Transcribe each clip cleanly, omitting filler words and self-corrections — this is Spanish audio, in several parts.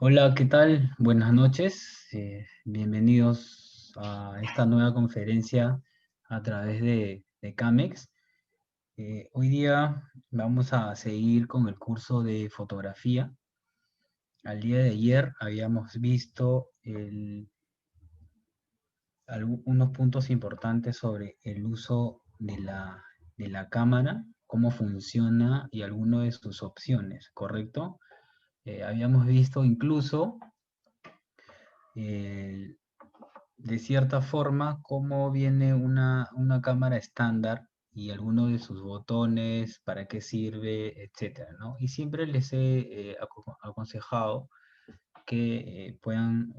Hola, ¿qué tal? Buenas noches. Bienvenidos a esta nueva conferencia a través de CAMEX. Hoy día vamos a seguir con el curso de fotografía. Al día de ayer habíamos visto unos puntos importantes sobre el uso de la cámara, cómo funciona y algunas de sus opciones, ¿correcto? Habíamos visto incluso eh, de cierta forma cómo viene una cámara estándar y algunos de sus botones, para qué sirve, etcétera, ¿no? Y siempre les he aconsejado que puedan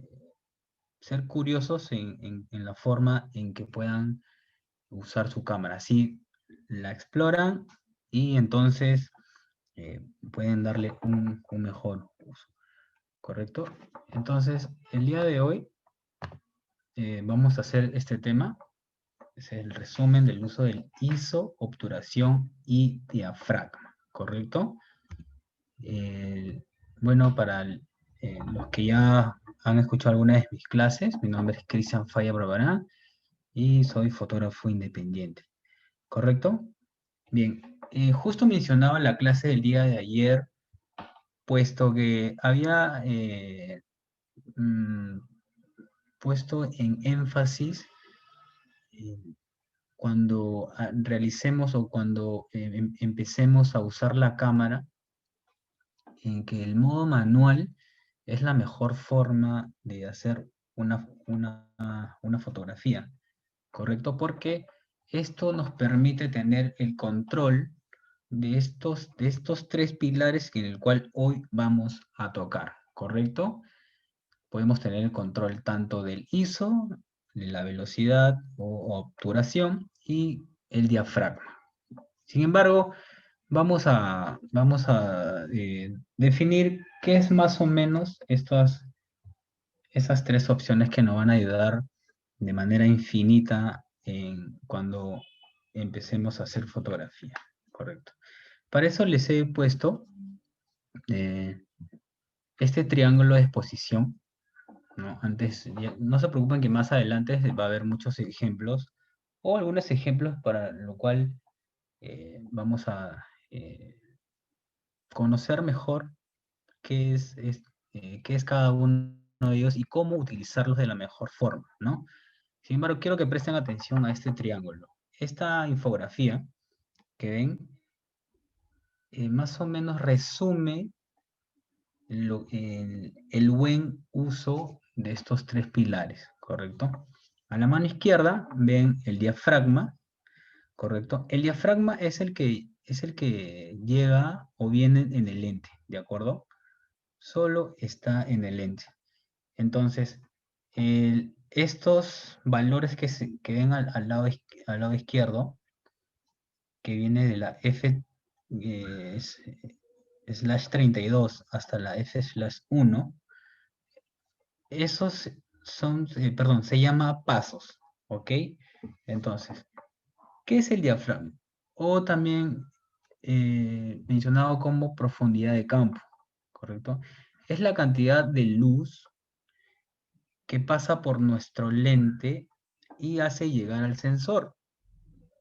ser curiosos en la forma en que puedan usar su cámara. Así la exploran y entonces pueden darle un mejor uso, ¿correcto? Entonces, el día de hoy vamos a hacer este tema. Es el resumen del uso del ISO, obturación y diafragma, ¿correcto? Eh, bueno, los que ya han escuchado alguna de mis clases, mi nombre es Cristian Falla Barbarán y soy fotógrafo independiente, ¿correcto? Bien, justo mencionaba la clase del día de ayer, puesto que había mm, puesto en énfasis cuando realicemos o cuando empecemos a usar la cámara, en que el modo manual es la mejor forma de hacer una fotografía, ¿correcto? Porque esto nos permite tener el control de estos tres pilares en el cual hoy vamos a tocar, ¿correcto? Podemos tener el control tanto del ISO, de la velocidad o obturación y el diafragma. Sin embargo, vamos a definir qué es más o menos esas tres opciones que nos van a ayudar de manera infinita cuando empecemos a hacer fotografía. Correcto. Para eso les he puesto eh, este triángulo de exposición, ¿no? No se preocupen que más adelante va a haber muchos ejemplos o algunos ejemplos para lo cual vamos a conocer mejor qué es cada uno de ellos y cómo utilizarlos de la mejor forma, ¿no? Sin embargo, quiero que presten atención a este triángulo. Esta infografía que ven más o menos resume el buen uso de estos tres pilares, ¿correcto? A la mano izquierda ven el diafragma, ¿correcto? El diafragma es el que llega o viene en el lente, ¿de acuerdo? Solo está en el lente. Entonces, estos valores que ven al lado izquierdo, que viene de la F slash 32 hasta la F slash 1, esos perdón, se llama pasos, ¿ok? Entonces, ¿qué es el diafragma? O también mencionado como profundidad de campo, ¿correcto? Es la cantidad de luz que pasa por nuestro lente y hace llegar al sensor,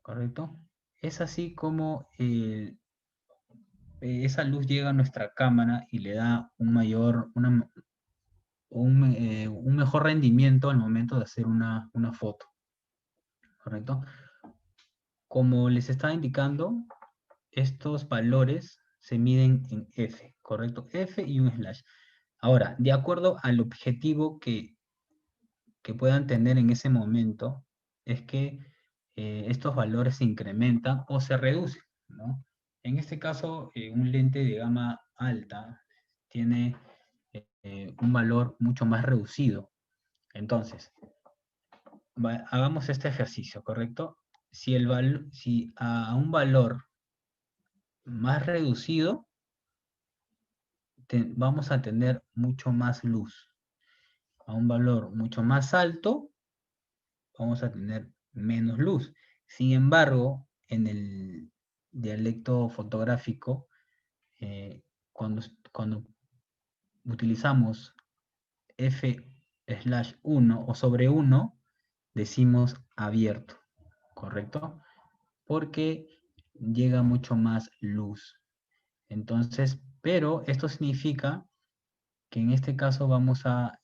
¿correcto? Es así como esa luz llega a nuestra cámara y le da un mejor rendimiento al momento de hacer una foto, ¿correcto? Como les estaba indicando, estos valores se miden en F, ¿correcto? F y un slash. Ahora, de acuerdo al objetivo que puedan tener en ese momento, es que estos valores se incrementan o se reducen, ¿no? En este caso, un lente de gama alta tiene un valor mucho más reducido. Entonces, hagamos este ejercicio, ¿correcto? Si a un valor más reducido, vamos a tener mucho más luz. A un valor mucho más alto, vamos a tener menos luz. Sin embargo, en el dialecto fotográfico, cuando utilizamos f/1 o sobre 1, decimos abierto, ¿correcto? Porque llega mucho más luz. Entonces, pero esto significa que en este caso vamos a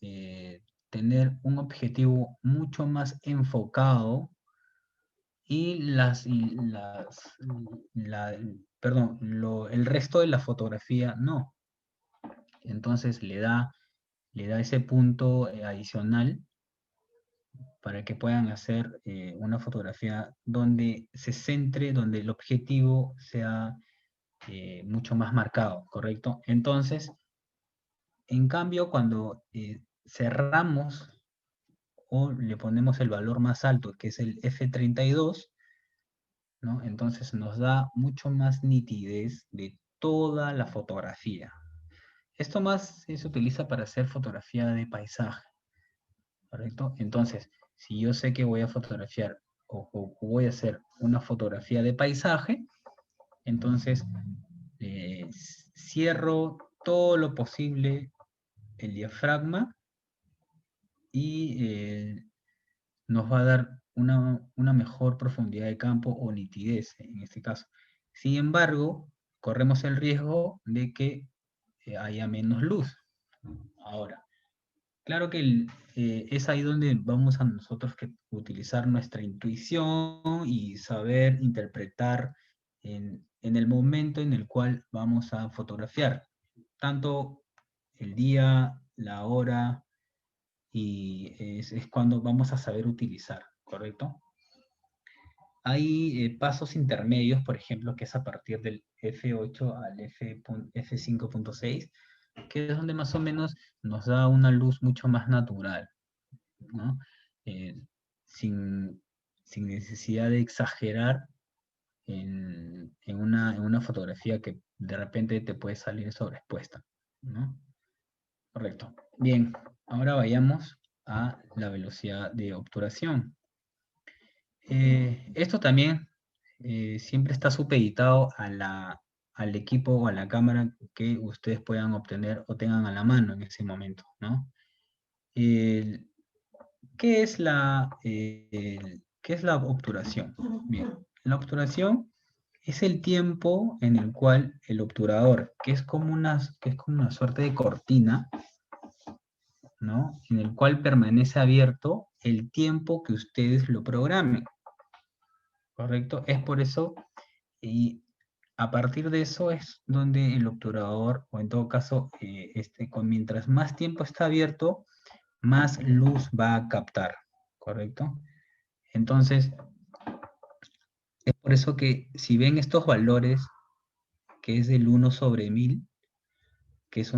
tener un objetivo mucho más enfocado y perdón, el resto de la fotografía no. Entonces le da ese punto adicional para que puedan hacer una fotografía donde se centre, donde el objetivo sea mucho más marcado, ¿correcto? Entonces, en cambio, cuando cerramos o le ponemos el valor más alto, que es el f32, ¿no? Entonces nos da mucho más nitidez de toda la fotografía. Esto más se utiliza para hacer fotografía de paisaje, ¿correcto? Entonces, si yo sé que voy a fotografiar o voy a hacer una fotografía de paisaje, entonces cierro todo lo posible el diafragma y nos va a dar una mejor profundidad de campo o nitidez en este caso. Sin embargo, corremos el riesgo de que haya menos luz. Ahora, claro que es ahí donde vamos a nosotros que utilizar nuestra intuición y saber interpretar en el momento en el cual vamos a fotografiar. Tanto el día, la hora, y es cuando vamos a saber utilizar, ¿correcto? Hay pasos intermedios, por ejemplo, que es a partir del F8 al F5.6, que es donde más o menos nos da una luz mucho más natural, ¿no? Eh, sin, sin necesidad de exagerar en una fotografía que de repente te puede salir sobreexpuesta, ¿no? Correcto. Bien, ahora vayamos a la velocidad de obturación. Esto también siempre está supeditado al equipo o a la cámara que ustedes puedan obtener o tengan a la mano en ese momento, ¿no? El- ¿Qué es qué es la obturación? Bien, la obturación es el tiempo en el cual el obturador, que es como una suerte de cortina, ¿no? En el cual permanece abierto el tiempo que ustedes lo programen, ¿correcto? Es por eso, y a partir de eso es donde el obturador, o en todo caso, mientras más tiempo está abierto, más luz va a captar, ¿correcto? Entonces, es por eso que si ven estos valores, que es del 1/1000, que es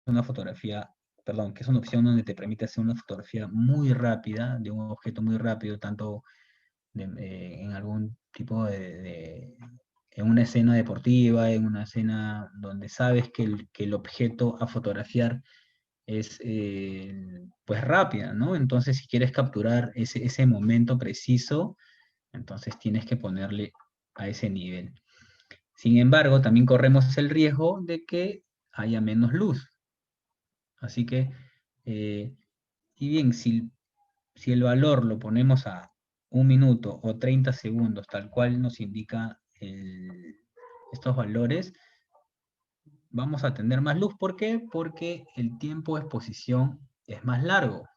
una fotografía, perdón, que es una opción donde te permite hacer una fotografía muy rápida, de un objeto muy rápido, tanto en algún tipo en una escena deportiva, en una escena donde sabes que el objeto a fotografiar es pues rápida, ¿no? Entonces, si quieres capturar ese momento preciso, entonces tienes que ponerle a ese nivel. Sin embargo, también corremos el riesgo de que haya menos luz. Así que, y bien, si el valor lo ponemos a 1 minuto o 30 segundos, tal cual nos indica estos valores, vamos a tener más luz. ¿Por qué? Porque el tiempo de exposición es más largo.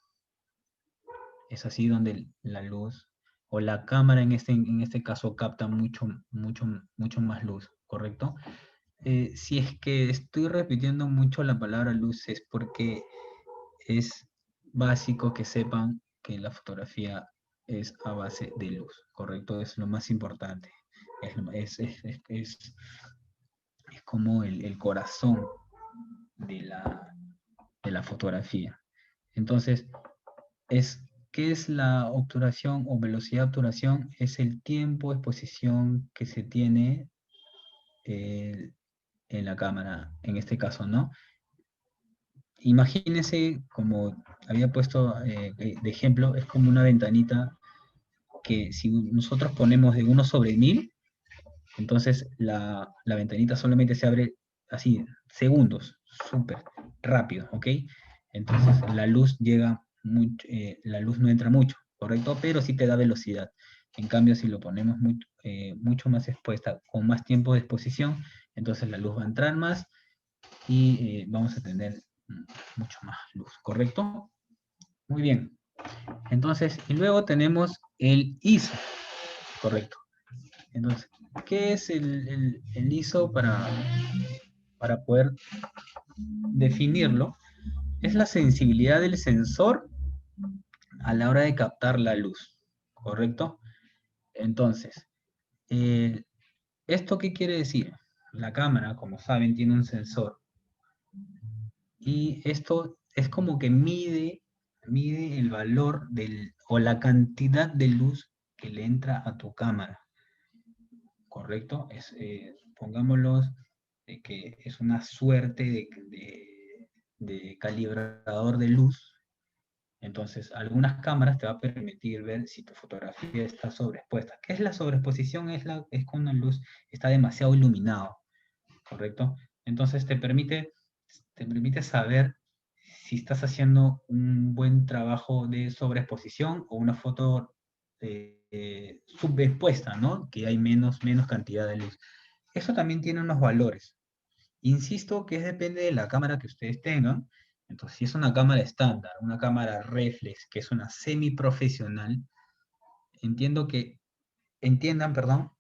Es así donde la luz o la cámara en este caso capta mucho más luz, ¿correcto? Si es que estoy repitiendo mucho la palabra luz es porque es básico que sepan que la fotografía es a base de luz, ¿correcto? Es lo más importante. Es como el corazón de de la fotografía. Entonces, ¿qué es la obturación o velocidad de obturación? Es el tiempo de exposición que se tiene eh, en la cámara, en este caso, ¿no? Imagínense, como había puesto de ejemplo, es como una ventanita que si nosotros ponemos de 1/1000, entonces la ventanita solamente se abre así, segundos, súper rápido, ¿ok? Entonces la luz llega, la luz no entra mucho, ¿correcto? Pero sí te da velocidad. En cambio, si lo ponemos mucho más expuesta, con más tiempo de exposición, entonces la luz va a entrar más y vamos a tener mucho más luz, ¿correcto? Muy bien. Entonces, y luego tenemos el ISO, correcto. Entonces, ¿qué es el ISO para poder definirlo? Es la sensibilidad del sensor a la hora de captar la luz, ¿correcto? Entonces, eh, ¿esto qué quiere decir? La cámara, como saben, tiene un sensor y esto es como que mide el valor o la cantidad de luz que le entra a tu cámara, ¿correcto? Pongámoslo que es una suerte de calibrador de luz. Entonces, algunas cámaras te va a permitir ver si tu fotografía está sobreexpuesta. ¿Qué es la sobreexposición? Es cuando la luz está demasiado iluminado, ¿correcto? Entonces te permite saber si estás haciendo un buen trabajo de sobreexposición o una foto subexpuesta, ¿no? Que hay menos cantidad de luz. Eso también tiene unos valores. Insisto que depende de la cámara que ustedes tengan. Entonces, si es una cámara estándar, una cámara reflex, que es una semiprofesional, entiendan, perdón,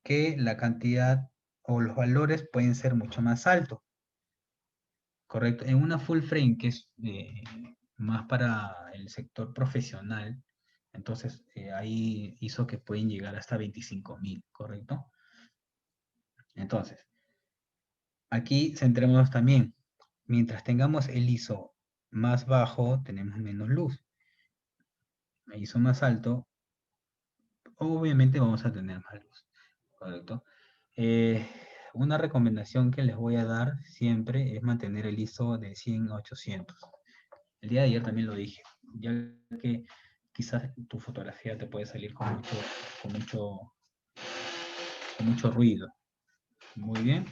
que la cantidad o los valores pueden ser mucho más altos, ¿correcto? En una full frame, que es más para el sector profesional, entonces ahí hizo que pueden llegar hasta 25.000, ¿correcto? Entonces, aquí centrémonos también. Mientras tengamos el ISO más bajo, tenemos menos luz. El ISO más alto, obviamente vamos a tener más luz, ¿correcto? Eh, una recomendación que les voy a dar siempre es mantener el ISO de 100 a 800. El día de ayer también lo dije, ya que quizás tu fotografía te puede salir con mucho, con mucho ruido. Muy bien.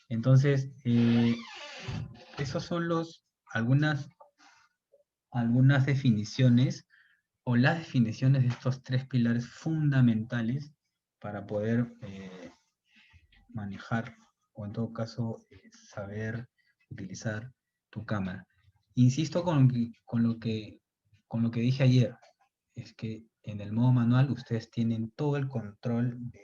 Entonces, esos son algunas definiciones o las definiciones de estos tres pilares fundamentales para poder manejar o en todo caso saber utilizar tu cámara. Insisto con lo que dije ayer, es que en el modo manual ustedes tienen todo el control de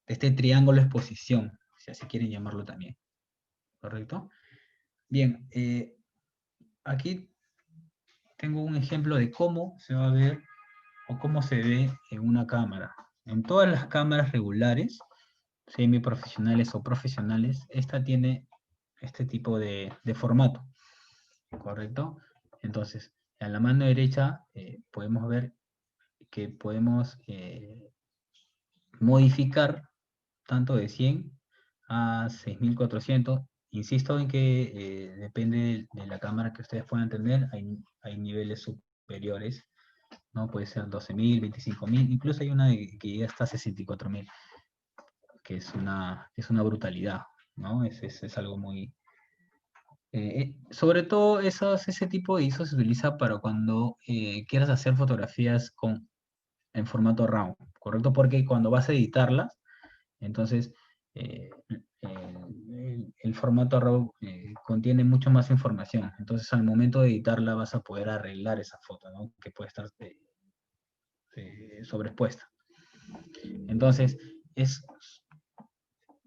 este triángulo de exposición, si así quieren llamarlo también, ¿correcto? Bien, aquí tengo un ejemplo de cómo se va a ver o cómo se ve en una cámara. En todas las cámaras regulares, semiprofesionales o profesionales, esta tiene este tipo de formato, ¿correcto? Entonces, a la mano derecha podemos ver que podemos modificar tanto de 100 a 6400. Insisto en que depende de la cámara que ustedes puedan tener, hay niveles superiores, ¿no? Puede ser 12.000, 25.000, incluso hay una que llega hasta 64.000, que es una brutalidad, ¿no? Es algo muy... sobre todo ese tipo de ISO se utiliza para cuando quieras hacer fotografías en formato RAW, ¿correcto? Porque cuando vas a editarlas, entonces el formato RAW contiene mucho más información. Entonces al momento de editarla vas a poder arreglar esa foto, ¿no? Que puede estar sobreexpuesta. Entonces,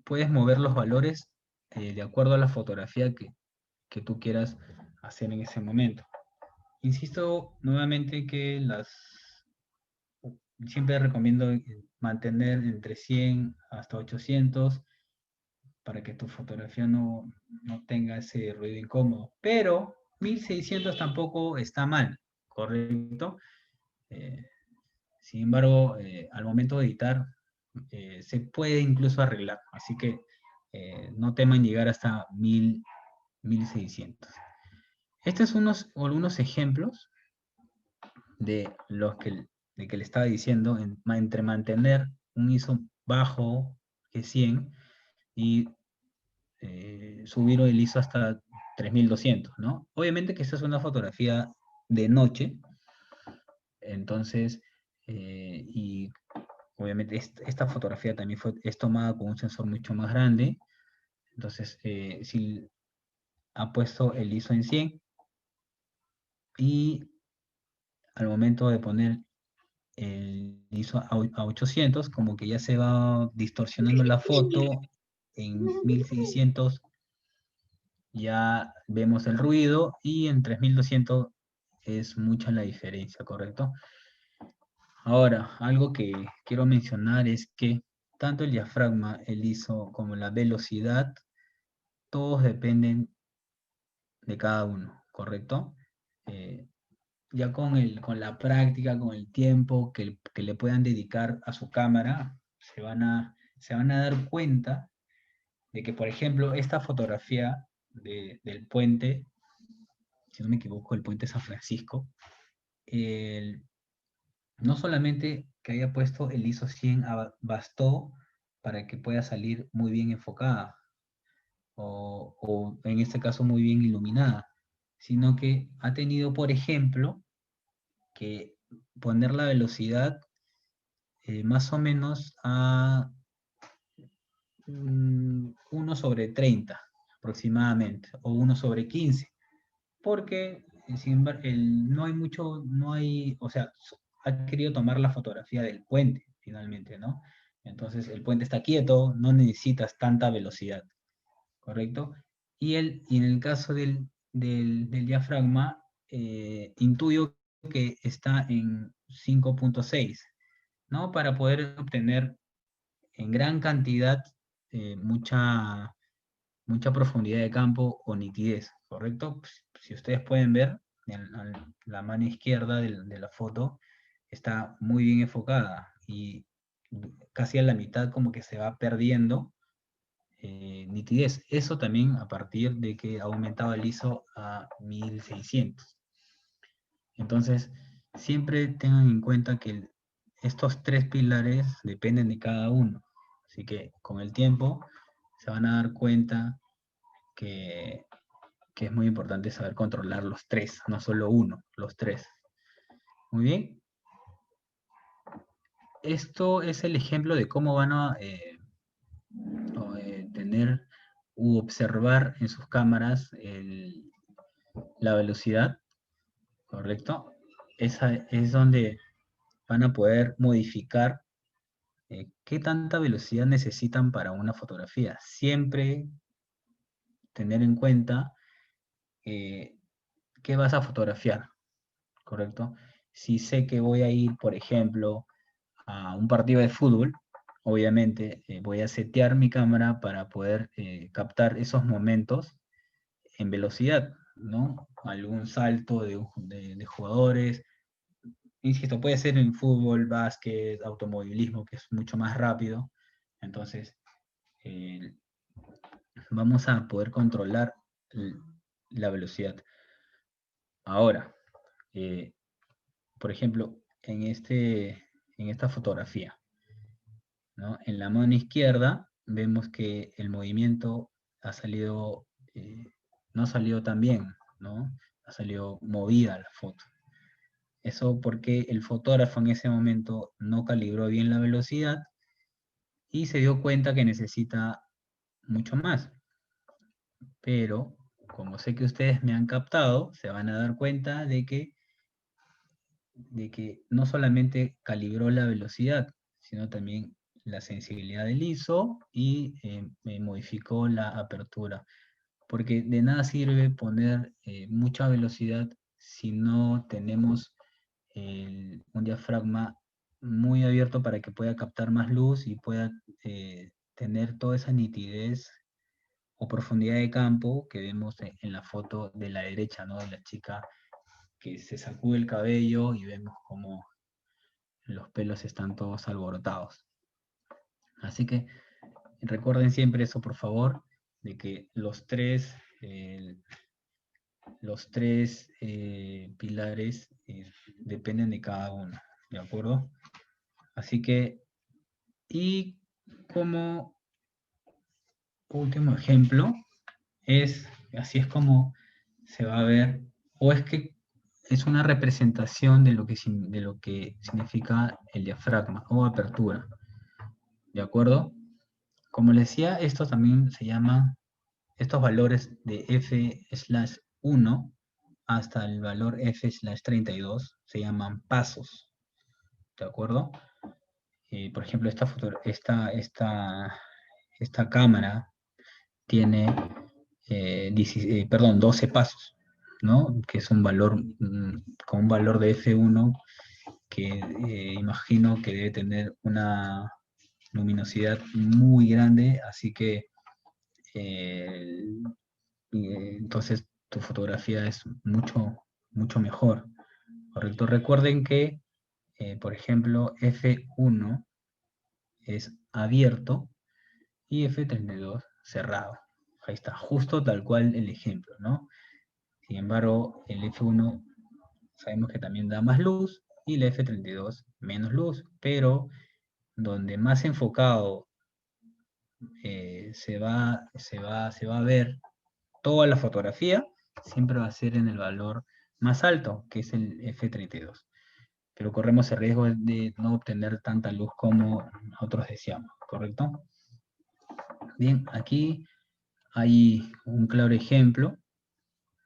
puedes mover los valores de acuerdo a la fotografía que tú quieras hacer en ese momento. Insisto nuevamente que siempre recomiendo mantener entre 100 hasta 800 para que tu fotografía no tenga ese ruido incómodo. Pero 1600 tampoco está mal, ¿correcto? Eh, Sin embargo, al momento de editar, se puede incluso arreglar. Así que no teman llegar hasta 1600. Estos son algunos ejemplos de que le estaba diciendo entre mantener un ISO bajo que 100 y subir el ISO hasta 3200, ¿no? Obviamente que esta es una fotografía de noche, entonces, y obviamente esta fotografía también es tomada con un sensor mucho más grande, entonces, si ha puesto el ISO en 100 y al momento de poner el ISO a 800, como que ya se va distorsionando la foto en 1600, ya vemos el ruido y en 3200 es mucha la diferencia, ¿correcto? Ahora, algo que quiero mencionar es que tanto el diafragma, el ISO, como la velocidad, todos dependen de cada uno, ¿correcto? Eh, ya con la práctica, con el tiempo que le puedan dedicar a su cámara, se van a dar cuenta de que, por ejemplo, esta fotografía del puente, si no me equivoco, el puente San Francisco, el- no solamente que haya puesto el ISO 100 bastó para que pueda salir muy bien enfocada o en este caso muy bien iluminada, sino que ha tenido, por ejemplo, que poner la velocidad más o menos a 1 sobre 30 aproximadamente, o 1 sobre 15 porque sin embargo, no hay mucho, no hay, o sea, ha querido tomar la fotografía del puente, finalmente, ¿no? Entonces, el puente está quieto, no necesitas tanta velocidad, ¿correcto? Y en el caso del diafragma, intuyo que está en 5.6, ¿no? Para poder obtener en gran cantidad mucha profundidad de campo o nitidez, ¿correcto? Pues, si ustedes pueden ver, en la mano izquierda de la foto está muy bien enfocada y casi a la mitad como que se va perdiendo nitidez. Eso también a partir de que ha aumentado el ISO a 1600. Entonces, siempre tengan en cuenta que estos tres pilares dependen de cada uno. Así que con el tiempo se van a dar cuenta que, que es muy importante saber controlar los tres, no solo uno, los tres. Muy bien. Esto es el ejemplo de cómo van a tener u observar en sus cámaras la velocidad, ¿correcto? Esa es donde van a poder modificar qué tanta velocidad necesitan para una fotografía. Siempre tener en cuenta eh, qué vas a fotografiar, ¿correcto? Si sé que voy a ir, por ejemplo, a un partido de fútbol, obviamente voy a setear mi cámara para poder captar esos momentos en velocidad, ¿no? Algún salto de jugadores. Insisto, puede ser en fútbol, básquet, automovilismo, que es mucho más rápido. Entonces, eh, vamos a poder controlar la velocidad. Ahora, eh, por ejemplo, en esta fotografía, ¿no? En la mano izquierda vemos que el movimiento ha salido, no ha salido tan bien, ¿no? Ha salido movida la foto. Eso porque el fotógrafo en ese momento no calibró bien la velocidad y se dio cuenta que necesita mucho más. Pero, como sé que ustedes me han captado, se van a dar cuenta de que no solamente calibró la velocidad, sino también la sensibilidad del ISO y modificó la apertura. Porque de nada sirve poner mucha velocidad si no tenemos un diafragma muy abierto para que pueda captar más luz y pueda tener toda esa nitidez o profundidad de campo que vemos en la foto de la derecha, ¿no? De la chica que se sacude el cabello y vemos como los pelos están todos alborotados. Así que recuerden siempre eso, por favor, de que los tres pilares dependen de cada uno, ¿de acuerdo? Así que, y como último ejemplo, es Así es como se va a ver, o es que es una representación de lo que significa el diafragma o apertura, ¿de acuerdo? Como les decía, esto también se llama, estos valores de f/1 hasta el valor f/32 se llaman pasos, ¿de acuerdo? Por ejemplo, esta cámara tiene 12 pasos, ¿no? Que es un valor, con un valor de F1 que imagino que debe tener una luminosidad muy grande, así que eh, entonces tu fotografía es mucho mejor, ¿correcto? Recuerden que, por ejemplo, F1 es abierto y F32 cerrado. Ahí está, justo tal cual el ejemplo, ¿no? Sin embargo, el F1 sabemos que también da más luz y el F32 menos luz, pero donde más enfocado se va a ver toda la fotografía, siempre va a ser en el valor más alto, que es el F32. Pero corremos el riesgo de no obtener tanta luz como nosotros deseamos, ¿correcto? Bien, aquí hay un claro ejemplo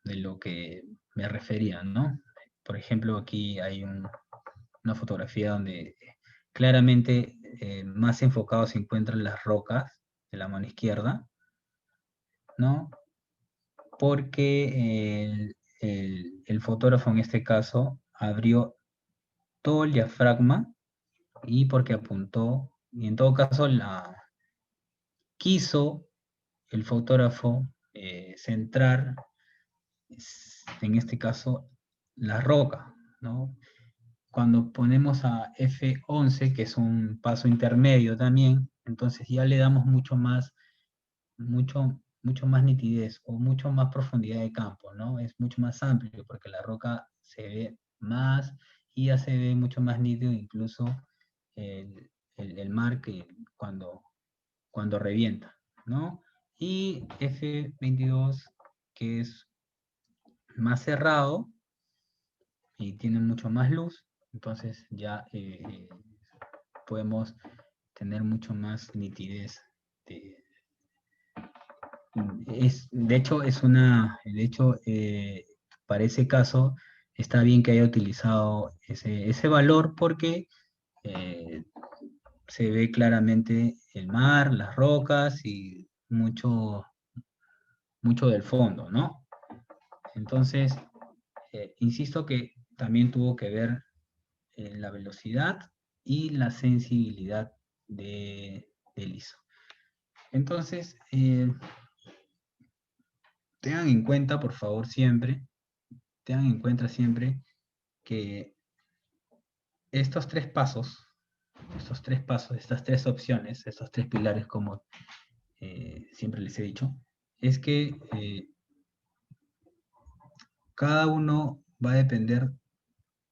de lo que me refería, ¿no? Por ejemplo, aquí hay una fotografía donde claramente más enfocado se encuentran las rocas de la mano izquierda, ¿no? Porque el fotógrafo en este caso abrió todo el diafragma y porque apuntó, y en todo caso quiso el fotógrafo centrar, en este caso, la roca, ¿no? Cuando ponemos a F11, que es un paso intermedio también, entonces ya le damos mucho más nitidez o mucho más profundidad de campo, ¿no? Es mucho más amplio porque la roca se ve más y ya se ve mucho más nítido incluso el mar que cuando revienta, ¿no? Y F22, que es más cerrado y tiene mucho más luz, entonces ya podemos tener mucho más nitidez. de- de hecho, para ese caso, está bien que haya utilizado ese valor porque eh, se ve claramente el mar, las rocas y mucho del fondo, ¿no? Entonces, insisto que también tuvo que ver la velocidad y la sensibilidad del ISO. Entonces, tengan en cuenta, por favor, tengan en cuenta siempre que estos tres pasos, estas tres opciones, estos tres pilares, como siempre les he dicho, es que cada uno va a depender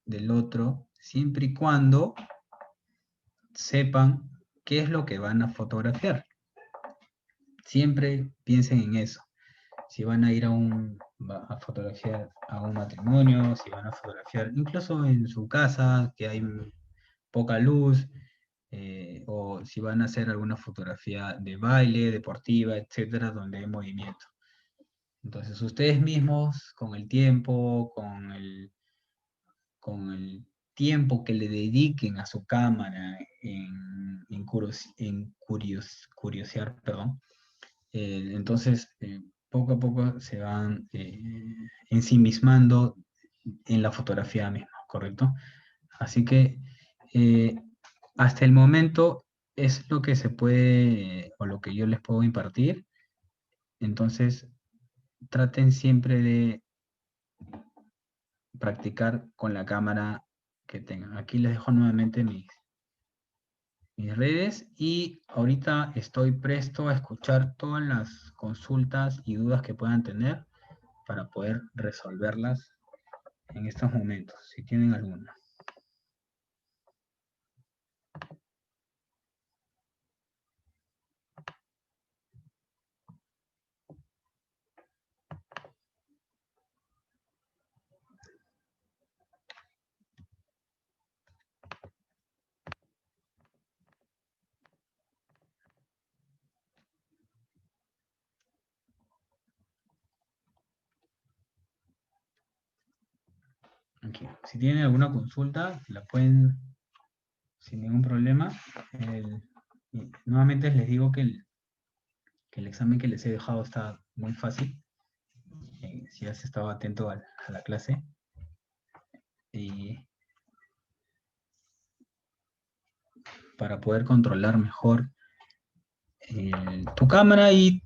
del otro siempre y cuando sepan qué es lo que van a fotografiar. Siempre piensen en eso. Si van a ir a fotografiar a un matrimonio, si van a fotografiar incluso en su casa, que hay poca luz, o si van a hacer alguna fotografía de baile, deportiva, etcétera, donde hay movimiento. Entonces, ustedes mismos, con el tiempo que le dediquen a su cámara curiosear, perdón, entonces poco a poco se van ensimismando en la fotografía misma, ¿correcto? Así que eh, hasta el momento es lo que se puede o lo que yo les puedo impartir. Entonces, traten siempre de practicar con la cámara que tengan. Aquí les dejo nuevamente mis redes y ahorita estoy presto a escuchar todas las consultas y dudas que puedan tener para poder resolverlas en estos momentos, si tienen alguna. Aquí. Si tienen alguna consulta, la pueden sin ningún problema. Y nuevamente les digo que el examen que les he dejado está muy fácil. Si has estado atento a la clase. Y para poder controlar mejor tu cámara y,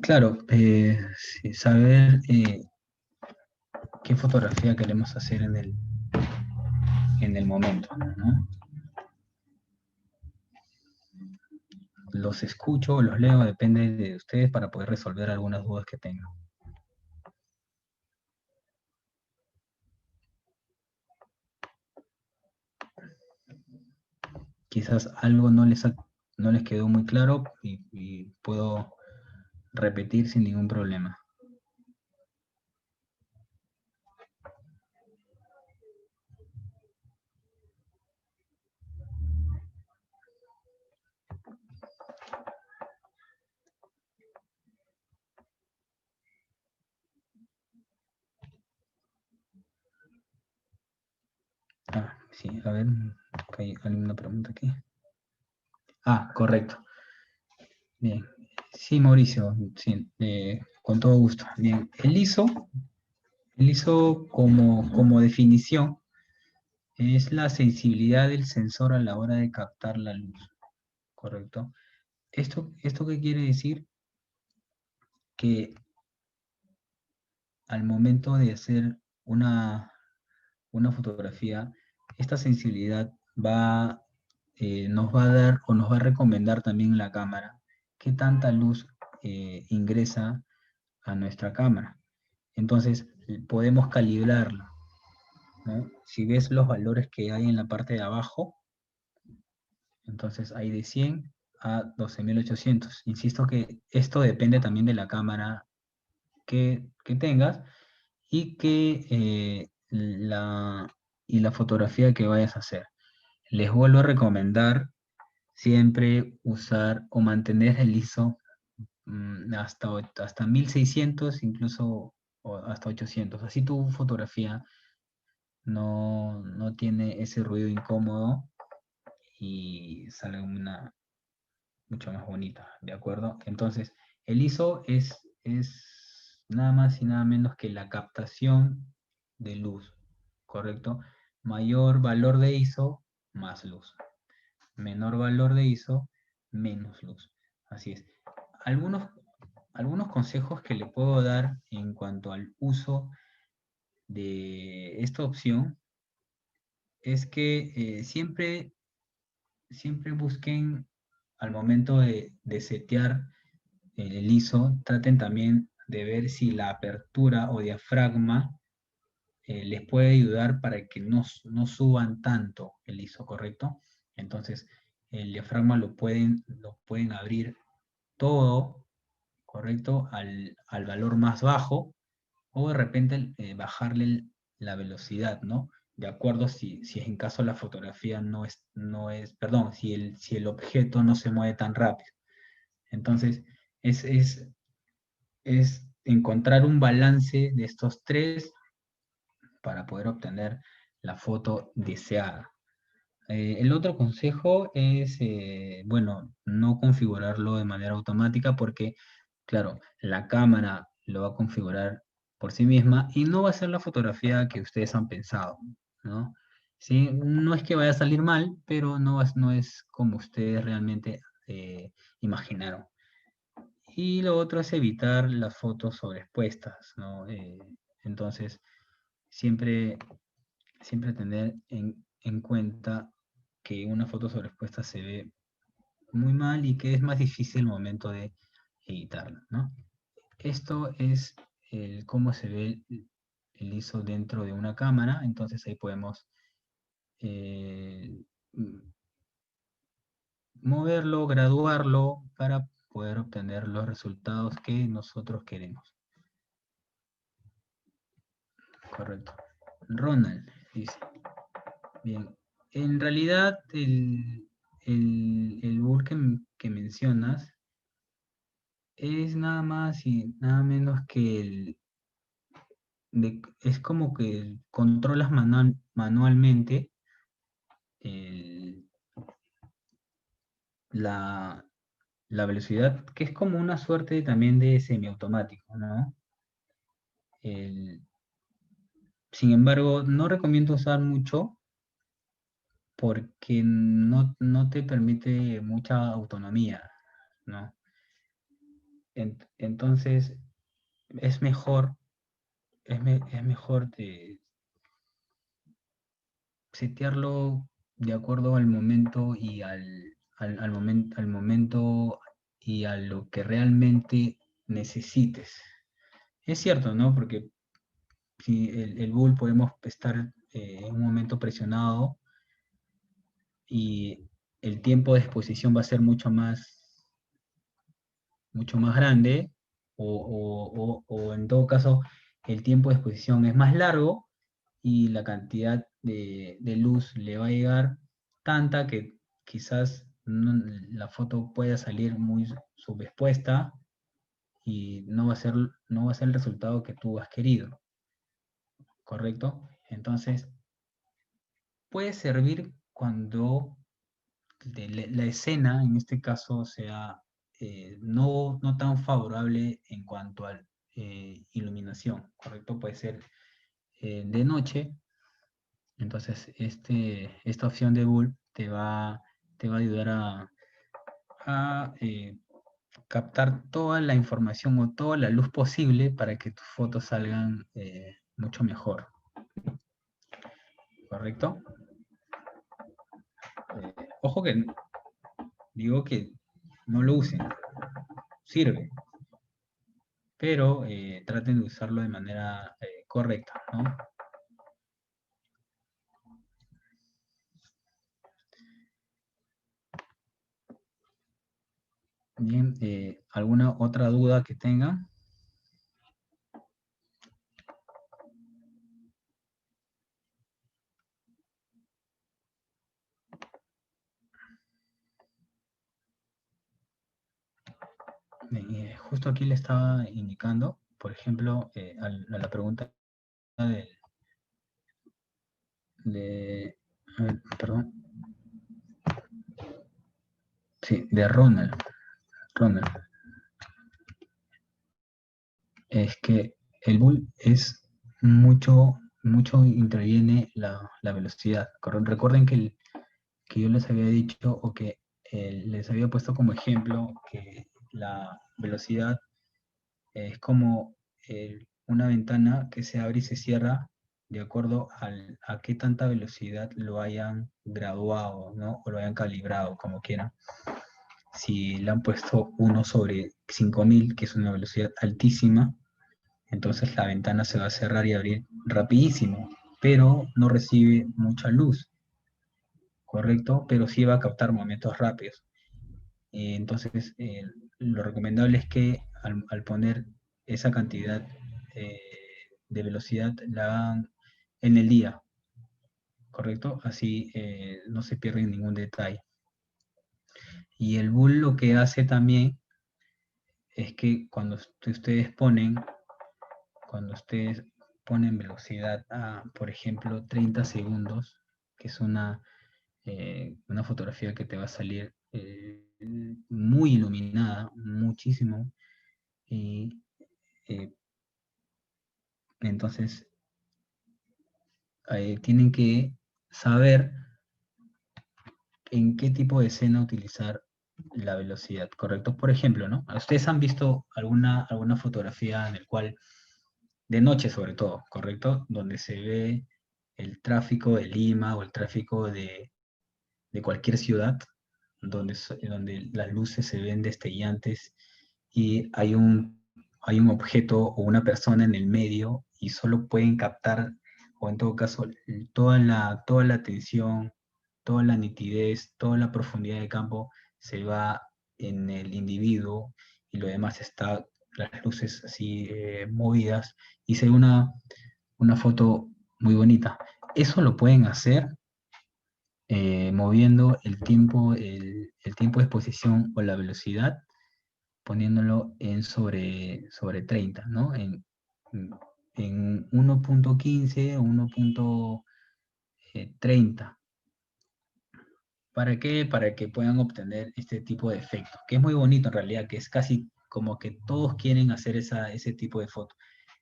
claro, sí, saber qué fotografía queremos hacer en el momento, ¿no? Los escucho o los leo, depende de ustedes para poder resolver algunas dudas que tengan. Quizás algo no les quedó muy claro y puedo repetir sin ningún problema. Ah, sí, a ver, ¿hay alguna pregunta aquí? Ah, correcto. Bien. Sí, Mauricio, sí, con todo gusto. Bien, el ISO como definición es la sensibilidad del sensor a la hora de captar la luz, ¿correcto? ¿Esto qué quiere decir? Que al momento de hacer una fotografía, esta sensibilidad nos va a dar o nos va a recomendar también la cámara qué tanta luz ingresa a nuestra cámara. Entonces, podemos calibrarlo, ¿no? Si ves los valores que hay en la parte de abajo, entonces hay de 100 a 12.800. Insisto que esto depende también de la cámara que tengas y la fotografía que vayas a hacer. Les vuelvo a recomendar siempre usar o mantener el ISO hasta 1600, incluso o hasta 800. Así tu fotografía no tiene ese ruido incómodo y sale una mucho más bonita, ¿de acuerdo? Entonces, el ISO es nada más y nada menos que la captación de luz, ¿correcto? Mayor valor de ISO, más luz. Menor valor de ISO, menos luz. Así es. Algunos, algunos consejos que le puedo dar en cuanto al uso de esta opción es que siempre busquen al momento de setear el ISO, traten también de ver si la apertura o diafragma les puede ayudar para que no suban tanto el ISO, ¿correcto? Entonces, el diafragma lo pueden abrir todo, ¿correcto? Al valor más bajo o de repente bajarle la velocidad, ¿no? De acuerdo si en caso la fotografía perdón, si el objeto no se mueve tan rápido. Entonces, es encontrar un balance de estos tres para poder obtener la foto deseada. El otro consejo es, bueno, no configurarlo de manera automática porque, claro, la cámara lo va a configurar por sí misma y no va a ser la fotografía que ustedes han pensado, ¿no? Sí, no es que vaya a salir mal, pero no es como ustedes realmente imaginaron. Y lo otro es evitar las fotos sobreexpuestas, ¿no? Entonces, siempre, siempre tener en cuenta que una foto sobreexpuesta se ve muy mal y que es más difícil el momento de editarla, ¿no? Esto es cómo se ve el ISO dentro de una cámara, entonces ahí podemos eh, moverlo, graduarlo para poder obtener los resultados que nosotros queremos. Correcto. Ronald dice, bien, en realidad el book que mencionas es nada más y nada menos que es como que controlas manualmente el- la, la velocidad, que es como una suerte también de semiautomático, ¿no? El- Sin embargo, no recomiendo usar mucho porque no te permite mucha autonomía, ¿no? Entonces, es mejor, es mejor setearlo de acuerdo al momento y al momento y a lo que realmente necesites. Es cierto, ¿no? Porque si el bull podemos estar en un momento presionado y el tiempo de exposición va a ser mucho más grande, o en todo caso el tiempo de exposición es más largo y la cantidad de luz le va a llegar tanta que quizás la foto pueda salir muy subexpuesta y no va a ser el resultado que tú has querido, ¿correcto? Entonces, puede servir cuando la escena, en este caso, sea no tan favorable en cuanto a iluminación, ¿correcto? Puede ser de noche, entonces esta opción de bulb te va a ayudar a captar toda la información o toda la luz posible para que tus fotos salgan mucho mejor, ¿correcto? Ojo que digo que no lo usen, sirve, pero traten de usarlo de manera correcta, ¿no? Bien, ¿alguna otra duda que tengan? Justo aquí le estaba indicando, por ejemplo, a la pregunta de, a ver, perdón, sí, de Ronald. Ronald, es que el bull es mucho interviene la velocidad. Recuerden que yo les había dicho o que les había puesto como ejemplo que la velocidad es como una ventana que se abre y se cierra de acuerdo a qué tanta velocidad lo hayan graduado, ¿no? O lo hayan calibrado, como quieran. Si le han puesto 1/5000, que es una velocidad altísima, entonces la ventana se va a cerrar y abrir rapidísimo, pero no recibe mucha luz, ¿correcto? Pero sí va a captar momentos rápidos. Entonces, lo recomendable es que al poner esa cantidad eh, de velocidad la hagan en el día, ¿correcto? Así no se pierden ningún detalle. Y el bull lo que hace también es que cuando ustedes ponen velocidad a, por ejemplo, 30 segundos, que es una fotografía que te va a salir muy iluminada, muchísimo, y eh, entonces tienen que saber en qué tipo de escena utilizar la velocidad, ¿correcto? Por ejemplo, ¿no? ¿Ustedes han visto alguna fotografía en el cual, de noche sobre todo, ¿correcto? Donde se ve el tráfico de Lima o el tráfico de cualquier ciudad, donde las luces se ven destellantes y hay un objeto o una persona en el medio y solo pueden captar, o en todo caso, toda la atención, toda la nitidez, toda la profundidad de campo se va en el individuo y lo demás está las luces así movidas y se ve una foto muy bonita. Eso lo pueden hacer moviendo el tiempo de exposición o la velocidad, poniéndolo en sobre 30, ¿no? en 1.15 o 1.30. ¿Para qué? Para que puedan obtener este tipo de efecto, que es muy bonito en realidad, que es casi como que todos quieren hacer ese tipo de foto.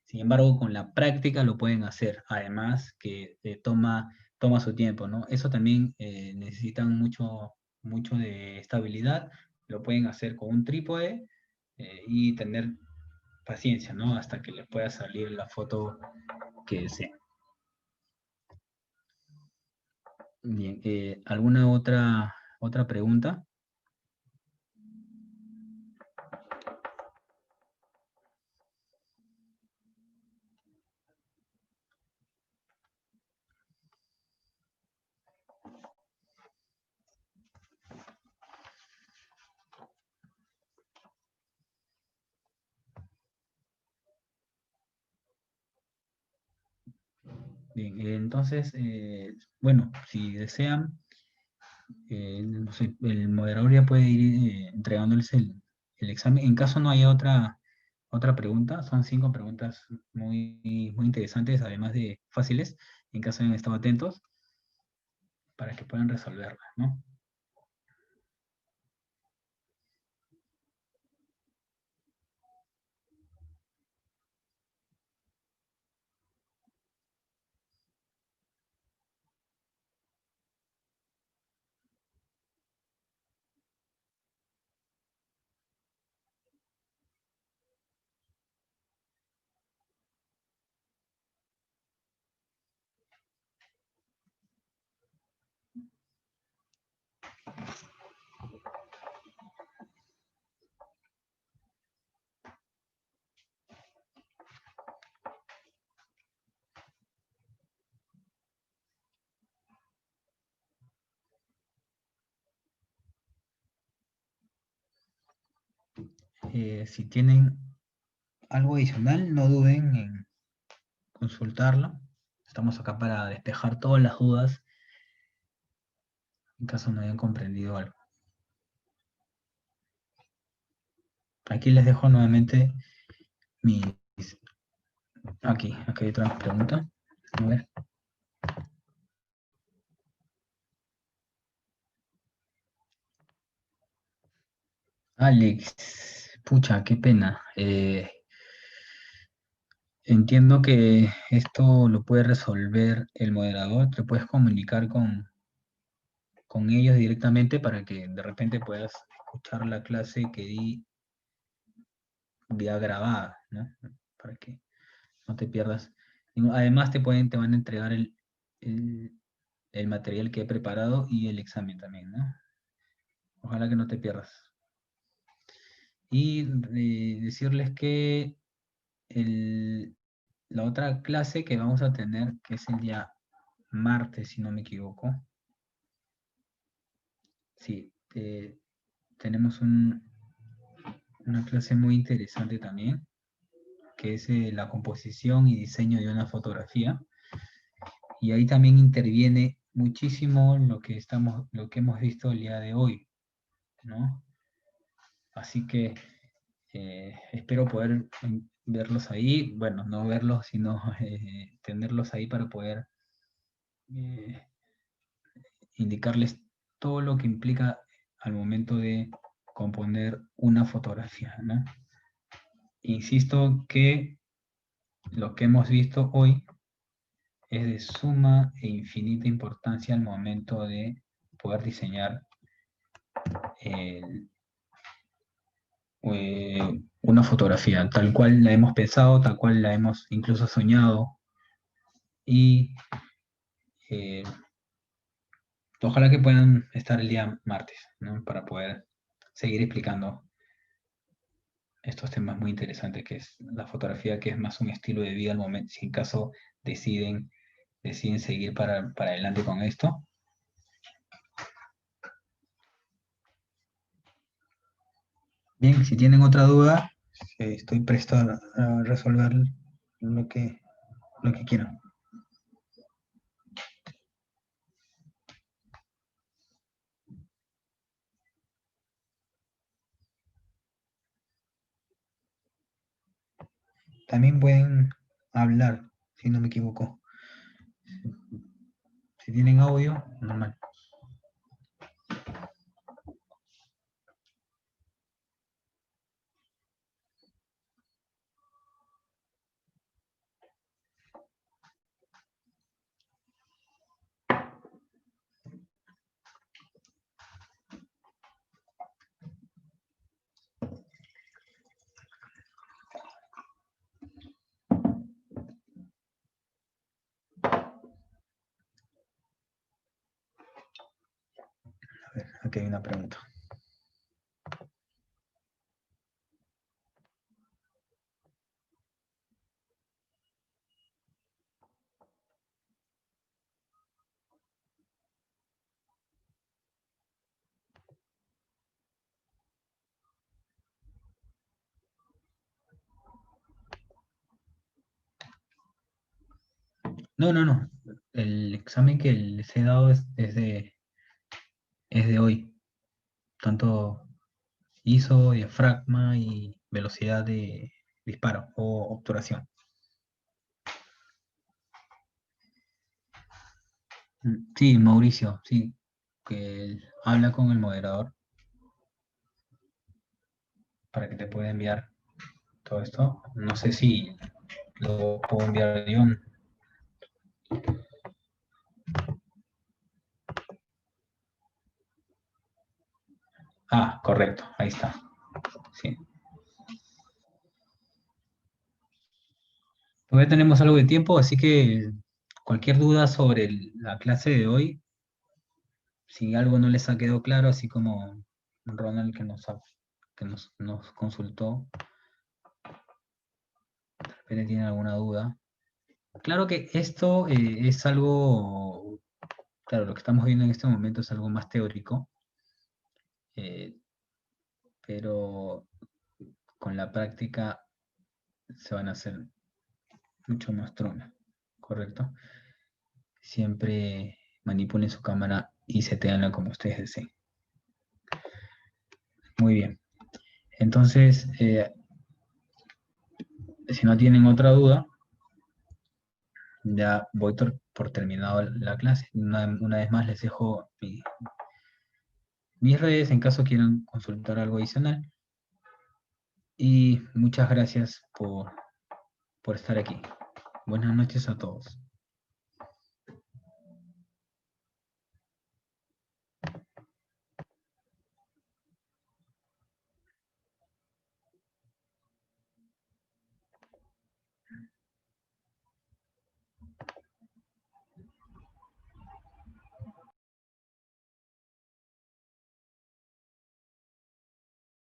Sin embargo, con la práctica lo pueden hacer, además que toma su tiempo, ¿no? Eso también necesitan mucho de estabilidad, lo pueden hacer con un trípode y tener paciencia, ¿no? Hasta que les pueda salir la foto que deseen. Bien, ¿alguna otra pregunta? Bien, entonces, bueno, si desean, no sé, el moderador ya puede ir entregándoles el examen. En caso no haya otra pregunta, son 5 preguntas muy interesantes, además de fáciles, en caso hayan estado atentos, para que puedan resolverlas, ¿no? Si tienen algo adicional, no duden en consultarlo. Estamos acá para despejar todas las dudas en caso no hayan comprendido algo. Aquí les dejo nuevamente mis... Aquí hay otra pregunta. A ver. Alex, pucha, qué pena. Entiendo que esto lo puede resolver el moderador. Te puedes comunicar con ellos directamente para que de repente puedas escuchar la clase que di vía grabada, ¿no? Para que no te pierdas. Y además te van a entregar el, el material que he preparado y el examen también, ¿no? Ojalá que no te pierdas. Y decirles que la otra clase que vamos a tener, que es el día martes, si no me equivoco, sí, tenemos una clase muy interesante también, que es la composición y diseño de una fotografía. Y ahí también interviene muchísimo lo que hemos visto el día de hoy, ¿no? Así que espero poder verlos ahí, bueno, no verlos, sino tenerlos ahí para poder eh, indicarles todo lo que implica al momento de componer una fotografía, ¿no? Insisto que lo que hemos visto hoy es de suma e infinita importancia al momento de poder diseñar eh, una fotografía, tal cual la hemos pensado, tal cual la hemos incluso soñado, y eh, ojalá que puedan estar el día martes, ¿no? Para poder seguir explicando estos temas muy interesantes, que es la fotografía, que es más un estilo de vida al momento, si en caso deciden, deciden seguir para adelante con esto. Bien, si tienen otra duda, estoy presto a resolver lo que, lo que quieran. También pueden hablar, si no me equivoco. Si tienen audio, normal. A ver, aquí hay una pregunta. No, no, no. El examen que les he dado es de hoy. Tanto ISO, diafragma y velocidad de disparo o obturación. Sí, Mauricio, sí, que él habla con el moderador para que te pueda enviar todo esto. No sé si lo puedo enviar yo. Ah, correcto, ahí está. Sí. Todavía tenemos algo de tiempo, así que cualquier duda sobre la clase de hoy, si algo no les ha quedado claro, así como Ronald que nos consultó, de repente tiene alguna duda. Claro que esto es algo, claro, lo que estamos viendo en este momento es algo más teórico, eh, pero con la práctica se van a hacer mucho más trono, ¿correcto? Siempre manipulen su cámara y setéanla como ustedes deseen. Muy bien. Entonces, si no tienen otra duda, ya voy por terminado la clase. Una vez más les dejo mis redes en caso quieran consultar algo adicional. Y muchas gracias por estar aquí. Buenas noches a todos.